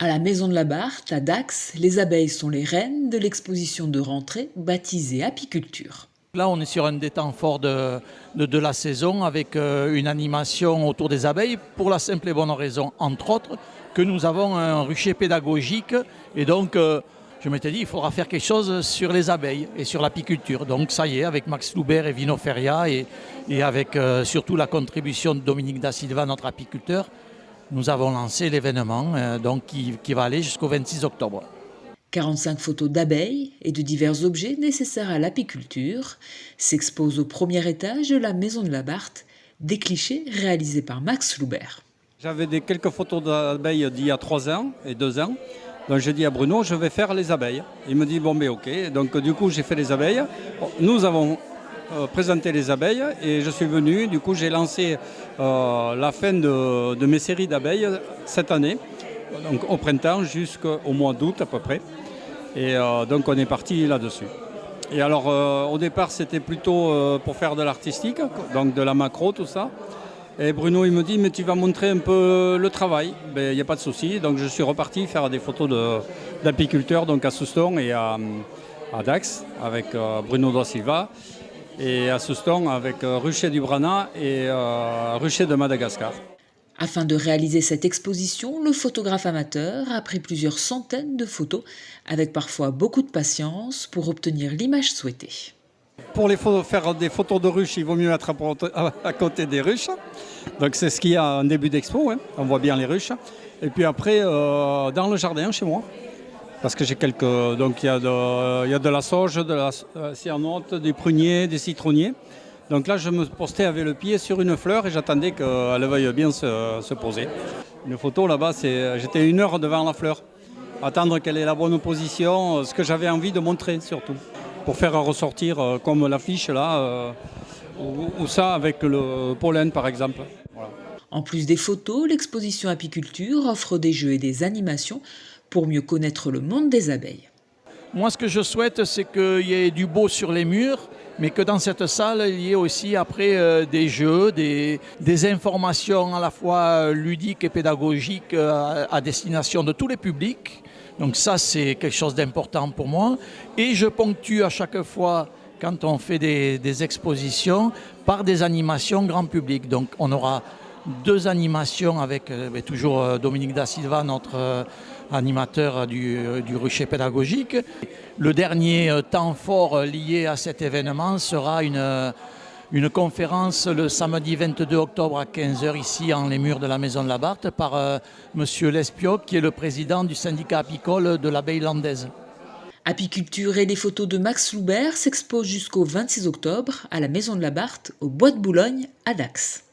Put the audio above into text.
À la Maison de la Barthe, à Dax, les abeilles sont les reines de l'exposition de rentrée baptisée Apiculture. Là, on est sur un des temps forts de la saison avec une animation autour des abeilles pour la simple et bonne raison, entre autres, que nous avons un rucher pédagogique et donc je m'étais dit il faudra faire quelque chose sur les abeilles et sur l'apiculture. Donc ça y est, avec Max Loubert et Vino Feria et avec surtout la contribution de Dominique Da Silva, notre apiculteur, nous avons lancé l'événement qui va aller jusqu'au 26 octobre. 45 photos d'abeilles et de divers objets nécessaires à l'apiculture s'exposent au premier étage de la Maison de la Barthe, des clichés réalisés par Max Loubert. J'avais quelques photos d'abeilles d'il y a 3 ans et 2 ans. Donc j'ai dit à Bruno, je vais faire les abeilles. Il me dit, bon ben ok. Donc du coup j'ai fait les abeilles. Nous avons présenté les abeilles et je suis venu. Du coup j'ai lancé la fin de mes séries d'abeilles cette année. Donc au printemps jusqu'au mois d'août à peu près. Et donc on est parti là-dessus. Et alors au départ c'était plutôt pour faire de l'artistique, donc de la macro, tout ça. Et Bruno il me dit mais tu vas montrer un peu le travail. Ben il n'y a pas de souci. Donc je suis reparti faire des photos d'apiculteurs donc à Souston et à Dax avec Bruno Da Silva. Et à Souston avec Rucher du Brana et Rucher de Madagascar. Afin de réaliser cette exposition, le photographe amateur a pris plusieurs centaines de photos, avec parfois beaucoup de patience pour obtenir l'image souhaitée. Pour faire des photos de ruches, il vaut mieux être à côté des ruches. Donc c'est ce qu'il y a en début d'expo, hein. On voit bien les ruches. Et puis après, dans le jardin chez moi, parce que j'ai quelques... Donc il y a de la sauge, de la cyanote, des pruniers, des citronniers. Donc là, je me postais avec le pied sur une fleur et j'attendais qu'elle veuille bien se poser. Une photo là-bas, j'étais 1 heure devant la fleur, attendre qu'elle ait la bonne position, ce que j'avais envie de montrer surtout, pour faire ressortir comme l'affiche là, ou ça avec le pollen par exemple. Voilà. En plus des photos, l'exposition apiculture offre des jeux et des animations pour mieux connaître le monde des abeilles. Moi, ce que je souhaite, c'est qu'il y ait du beau sur les murs, mais que dans cette salle, il y ait aussi après des jeux, des informations à la fois ludiques et pédagogiques à destination de tous les publics. Donc ça, c'est quelque chose d'important pour moi. Et je ponctue à chaque fois, quand on fait des expositions, par des animations grand public. Donc on aura 2 animations avec toujours Dominique Da Silva, notre animateur du rucher pédagogique. Le dernier temps fort lié à cet événement sera une conférence le samedi 22 octobre à 15h ici en les murs de la Maison de la Barthe par monsieur Lespioc qui est le président du syndicat apicole de l'abeille landaise. Apiculture et les photos de Max Loubert s'exposent jusqu'au 26 octobre à la Maison de la Barthe au Bois de Boulogne à Dax.